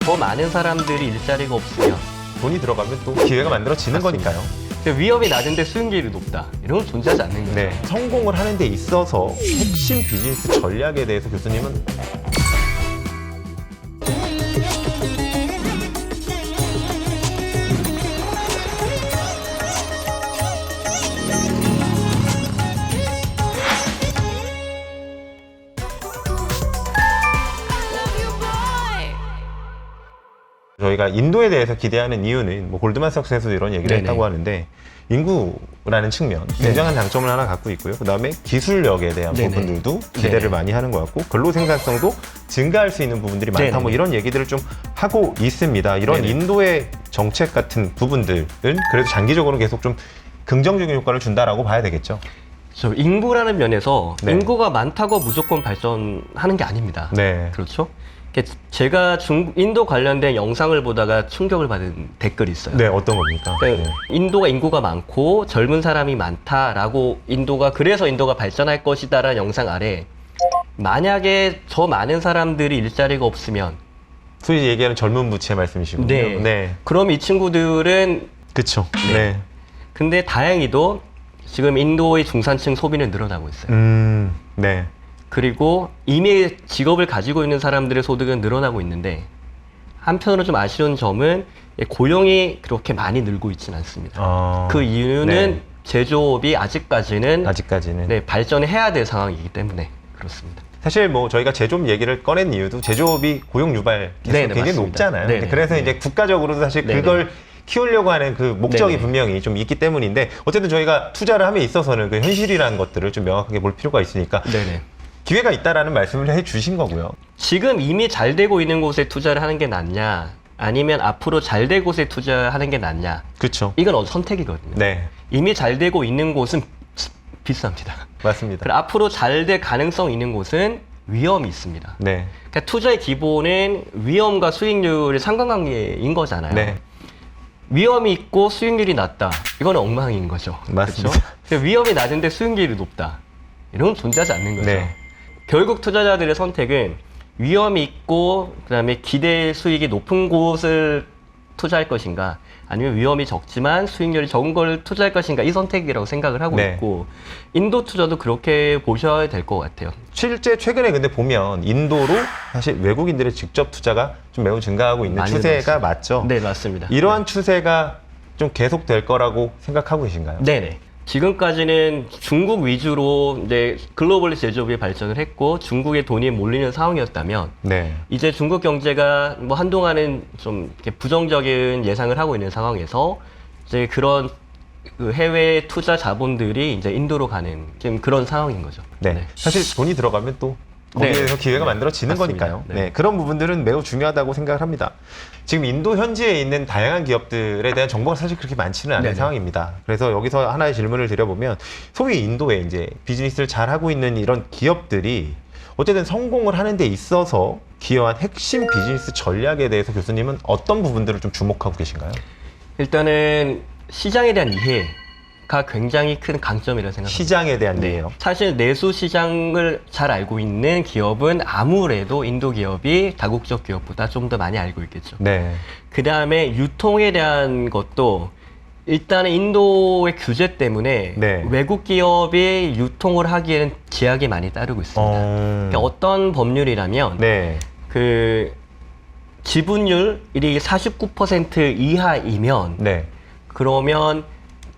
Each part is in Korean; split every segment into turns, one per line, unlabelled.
더 많은 사람들이 일자리가 없으면
돈이 들어가면 또 기회가 만들어지는
맞습니다.
거니까요.
위험이 낮은데 수익률이 높다. 이런 건 존재하지 않는 거죠.
네, 성공을 하는 데 있어서 핵심 비즈니스 전략에 대해서 교수님은 저희가 인도에 대해서 기대하는 이유는 뭐 골드만삭스에서도 이런 얘기를
네네.
했다고 하는데 인구라는 측면 굉장한 장점을 하나 갖고 있고요. 그다음에 기술력에 대한
네네.
부분들도 기대를
네네.
많이 하는 것 같고 근로 생산성도 증가할 수 있는 부분들이 많다.
네네.
뭐 이런 얘기들을 좀 하고 있습니다. 이런
네네.
인도의 정책 같은 부분들은 그래도 장기적으로는 계속 좀 긍정적인 효과를 준다라고 봐야 되겠죠.
저 인구라는 면에서
네.
인구가 많다고 무조건 발전하는 게 아닙니다.
네.
그렇죠? 제가 인도 관련된 영상을 보다가 충격을 받은 댓글이 있어요.
네, 어떤 겁니까?
그러니까
네.
인도가 인구가 많고 젊은 사람이 많다라고 그래서 인도가 발전할 것이다라는 영상 아래 만약에 저 많은 사람들이 일자리가 없으면
소위 얘기하는 젊은 부채 말씀이시군요.
네.
네.
그럼 이 친구들은
그쵸. 네.
근데 다행히도 지금 인도의 중산층 소비는 늘어나고 있어요.
네.
그리고 이미 직업을 가지고 있는 사람들의 소득은 늘어나고 있는데 한편으로 좀 아쉬운 점은 고용이 그렇게 많이 늘고 있지는 않습니다. 그 이유는
네.
제조업이 아직까지는
네.
발전해야 될 상황이기 때문에 그렇습니다.
사실 뭐 저희가 제조업 얘기를 꺼낸 이유도 제조업이 고용 유발 개수가
네네,
굉장히
맞습니다.
높잖아요.
네네.
그래서 이제 국가적으로도 사실
네네.
그걸 키우려고 하는 그 목적이
네네.
분명히 좀 있기 때문인데 어쨌든 저희가 투자를 함에 있어서는 그 현실이라는 것들을 좀 명확하게 볼 필요가 있으니까
네네.
기회가 있다라는 말씀을 해 주신 거고요.
지금 이미 잘 되고 있는 곳에 투자를 하는 게 낫냐 아니면 앞으로 잘 될 곳에 투자하는 게 낫냐
그렇죠.
이건 선택이거든요.
네,
이미 잘 되고 있는 곳은 비쌉니다.
맞습니다.
그리고 앞으로 잘 될 가능성 있는 곳은 위험이 있습니다.
네,
그러니까 투자의 기본은 위험과 수익률의 상관관계인 거잖아요.
네,
위험이 있고 수익률이 낮다. 이건 엉망인 거죠.
맞습니다.
그렇죠? 위험이 낮은데 수익률이 높다. 이런 건 존재하지 않는 거죠.
네.
결국 투자자들의 선택은 위험이 있고 그다음에 기대 수익이 높은 곳을 투자할 것인가 아니면 위험이 적지만 수익률이 적은 걸 투자할 것인가 이 선택이라고 생각을 하고
네.
있고 인도 투자도 그렇게 보셔야 될 것 같아요.
실제 최근에 근데 보면 인도로 사실 외국인들의 직접 투자가 좀 매우 증가하고 있는
많이
추세가
늘었습니다.
맞죠?
네, 맞습니다.
이러한 추세가 좀 계속될 거라고 생각하고 계신가요?
네네. 지금까지는 중국 위주로 이제 글로벌 제조업이 발전을 했고 중국에 돈이 몰리는 상황이었다면
네.
이제 중국 경제가 뭐 한동안은 좀 이렇게 부정적인 예상을 하고 있는 상황에서 이제 그런 그 해외 투자 자본들이 이제 인도로 가는 지금 그런 상황인 거죠.
네. 사실 돈이 들어가면 또 거기에서
네.
기회가
네.
만들어지는
맞습니다.
거니까요.
네.
네. 그런 부분들은 매우 중요하다고 생각을 합니다. 지금 인도 현지에 있는 다양한 기업들에 대한 정보가 사실 그렇게 많지는 않은
네네.
상황입니다. 그래서 여기서 하나의 질문을 드려보면 소위 인도에 이제 비즈니스를 잘 하고 있는 이런 기업들이 어쨌든 성공을 하는 데 있어서 기여한 핵심 비즈니스 전략에 대해서 교수님은 어떤 부분들을 좀 주목하고 계신가요?
일단은 시장에 대한 이해가 굉장히 큰 강점이라고 생각합니다.
시장에 대한 이해요.
사실 내수 시장을 잘 알고 있는 기업은 아무래도 인도 기업이 다국적 기업보다 좀 더 많이 알고 있겠죠.
네.
그 다음에 유통에 대한 것도 일단은 인도의 규제 때문에
네.
외국 기업이 유통을 하기에는 제약이 많이 따르고 있습니다. 그러니까 어떤 법률이라면
네.
그 지분율이 49% 이하이면
네.
그러면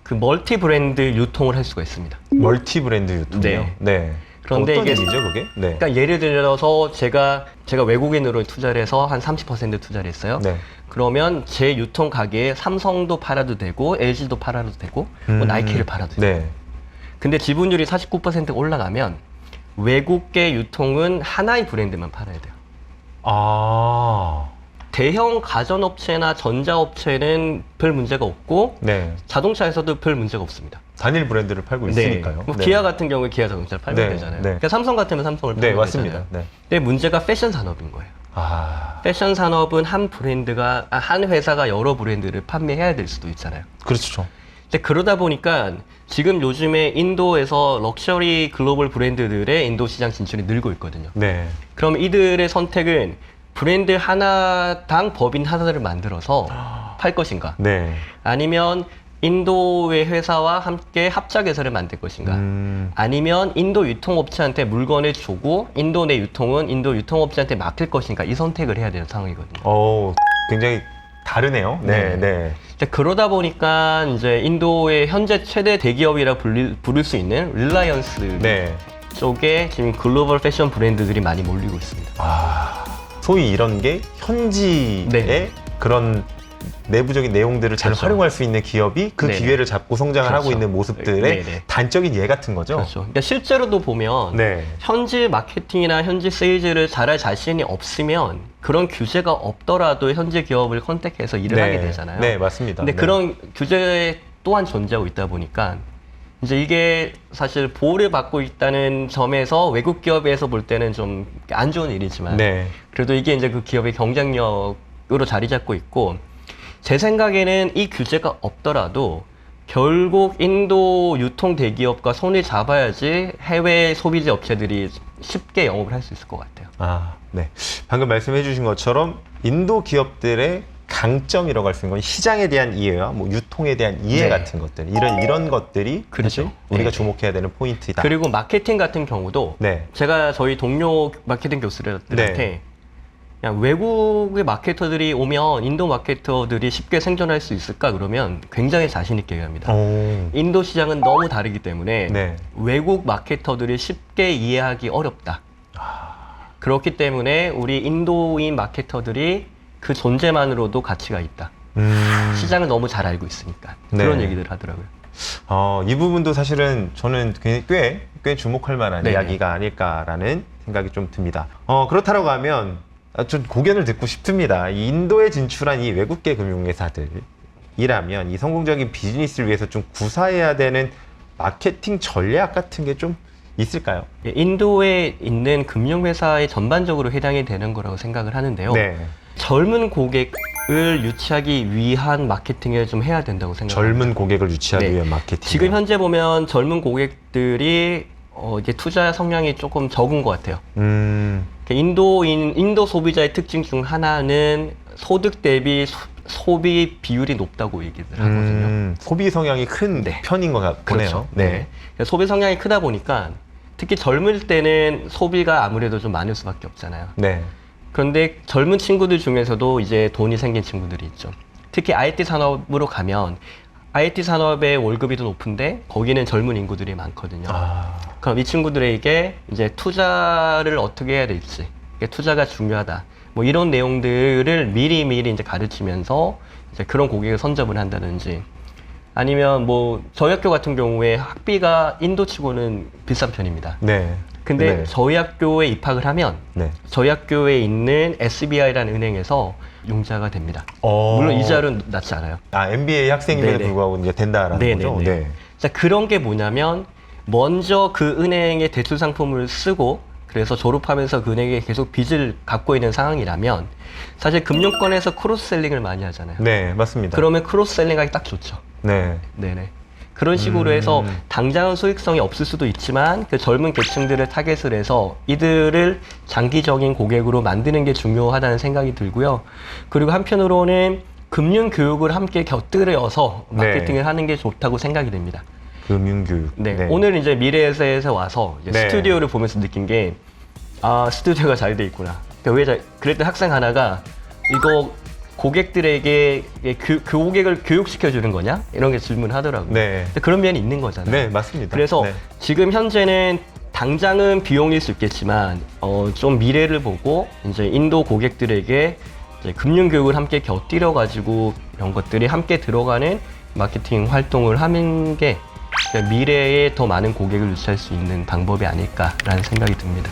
그 멀티 브랜드 유통을 할 수가 있습니다.
멀티 브랜드 유통이요?
네.
네.
그런데
어떤
이게
의미죠, 그게? 네.
그러니까 예를 들어서 제가 외국인으로 투자를 해서 한 30% 투자를 했어요.
네.
그러면 제 유통 가게에 삼성도 팔아도 되고 LG도 팔아도 되고 뭐 나이키를 팔아도 되고.
네.
근데 지분율이 49%가 올라가면 외국계 유통은 하나의 브랜드만 팔아야 돼요.
아.
대형 가전업체나 전자업체는 별 문제가 없고
네.
자동차에서도 별 문제가 없습니다.
단일 브랜드를 팔고 있으니까요.
뭐
네.
기아 같은 경우에 기아 자동차를 팔면
네,
되잖아요.
네.
그러니까 삼성 같으면 삼성을
네,
팔면
맞습니다.
되잖아요.
네.
근데 문제가 패션 산업인 거예요.
아.
패션 산업은 한 회사가 여러 브랜드를 판매해야 될 수도 있잖아요.
그렇죠.
근데 그러다 보니까 지금 요즘에 인도에서 럭셔리 글로벌 브랜드들의 인도 시장 진출이 늘고 있거든요.
네.
그럼 이들의 선택은 브랜드 하나당 법인 하나를 만들어서 팔 것인가?
네.
아니면 인도의 회사와 함께 합작회사를 만들 것인가? 아니면 인도 유통업체한테 물건을 주고 인도 내 유통은 인도 유통업체한테 맡길 것인가? 이 선택을 해야 되는 상황이거든요.
굉장히 다르네요. 네, 네.
그러다 보니까 이제 인도의 현재 최대 대기업이라 부를 수 있는 릴라이언스
네.
쪽에 지금 글로벌 패션 브랜드들이 많이 몰리고 있습니다.
소위 이런 게 현지의
네.
그런 내부적인 내용들을 잘
그렇죠.
활용할 수 있는 기업이 그
네네.
기회를 잡고 성장을 하고
그렇죠.
있는 모습들의
네네.
단적인 예 같은 거죠.
그렇죠. 그러니까 실제로도 보면
네.
현지 마케팅이나 현지 세일즈를 잘할 자신이 없으면 그런 규제가 없더라도 현지 기업을 컨택해서 일을 하게 되잖아요.
네, 맞습니다.
근데
네.
그런 규제 또한 존재하고 있다 보니까 이제 이게 사실 보호를 받고 있다는 점에서 외국 기업에서 볼 때는 좀 안 좋은 일이지만
네.
그래도 이게 이제 그 기업의 경쟁력으로 자리 잡고 있고 제 생각에는 이 규제가 없더라도 결국 인도 유통 대기업과 손을 잡아야지 해외 소비재 업체들이 쉽게 영업을 할 수 있을 것 같아요.
네. 방금 말씀해 주신 것처럼 인도 기업들의 강점이라고 할 수 있는 건 시장에 대한 이해와 뭐 유통에 대한 이해
네.
같은 것들 이런 것들이
그렇죠.
사실 우리가
네.
주목해야 되는 포인트이다.
그리고 마케팅 같은 경우도
네.
제가 저희 동료 마케팅 교수들한테
네.
그냥 외국의 마케터들이 오면 인도 마케터들이 쉽게 생존할 수 있을까 그러면 굉장히 자신 있게 얘기합니다. 인도 시장은 너무 다르기 때문에
네.
외국 마케터들이 쉽게 이해하기 어렵다. 그렇기 때문에 우리 인도인 마케터들이 그 존재만으로도 가치가 있다. 시장을 너무 잘 알고 있으니까 그런
네.
얘기들 하더라고요.
이 부분도 사실은 저는 꽤 주목할 만한
네네.
이야기가 아닐까라는 생각이 좀 듭니다. 그렇다고 하면 좀 고견을 듣고 싶습니다. 이 인도에 진출한 이 외국계 금융회사들이라면 이 성공적인 비즈니스를 위해서 좀 구사해야 되는 마케팅 전략 같은 게 좀 있을까요?
인도에 있는 금융회사에 전반적으로 해당이 되는 거라고 생각을 하는데요.
네.
젊은 고객을 유치하기 위한 마케팅을 좀 해야 된다고 생각합니다.
젊은 고객을 유치하기
네.
위한 마케팅.
지금 현재 보면 젊은 고객들이 이제 투자 성향이 조금 적은 것 같아요. 인도 소비자의 특징 중 하나는 소득 대비 소비 비율이 높다고 얘기를 하거든요.
소비 성향이 큰
네.
편인 것 같네요.
그렇죠. 네. 소비 성향이 크다 보니까 특히 젊을 때는 소비가 아무래도 좀 많을 수밖에 없잖아요.
네.
그런데 젊은 친구들 중에서도 이제 돈이 생긴 친구들이 있죠. 특히 IT 산업으로 가면 IT 산업의 월급이 더 높은데 거기는 젊은 인구들이 많거든요. 그럼 이 친구들에게 이제 투자를 어떻게 해야 될지, 투자가 중요하다. 뭐 이런 내용들을 미리 이제 가르치면서 이제 그런 고객을 선점을 한다든지 아니면 뭐 저희 학교 같은 경우에 학비가 인도치고는 비싼 편입니다.
네.
근데
네.
저희 학교에 입학을 하면
네.
저희 학교에 있는 SBI라는 은행에서 융자가 됩니다. 물론 이자는 낮지 않아요.
MBA 학생임에도
네네.
불구하고 이제 된다라는
네네네.
거죠. 네.
자, 그런 게 뭐냐면 먼저 그 은행의 대출 상품을 쓰고 그래서 졸업하면서 그 은행에 계속 빚을 갖고 있는 상황이라면 사실 금융권에서 크로스셀링을 많이 하잖아요.
네, 맞습니다.
그러면 크로스셀링하기 딱 좋죠.
네.
네네. 그런 식으로 해서 당장은 수익성이 없을 수도 있지만 그 젊은 계층들을 타겟을 해서 이들을 장기적인 고객으로 만드는 게 중요하다는 생각이 들고요. 그리고 한편으로는 금융 교육을 함께 곁들여서 마케팅을 하는 게 좋다고 생각이 됩니다.
금융교육.
네. 오늘 이제 미래에셋에 와서 이제
네.
스튜디오를 보면서 느낀 게 스튜디오가 잘 돼 있구나. 그랬더니 학생 하나가 이거 고객들에게 그 고객을 교육시켜 주는 거냐? 이런 게 질문을 하더라고요.
네.
근데 그런 면이 있는 거잖아요.
네, 맞습니다.
그래서
네.
지금 현재는 당장은 비용일 수 있겠지만 좀 미래를 보고 이제 인도 고객들에게 이제 금융 교육을 함께 곁들여 가지고 이런 것들이 함께 들어가는 마케팅 활동을 하는 게 미래에 더 많은 고객을 유치할 수 있는 방법이 아닐까라는 생각이 듭니다.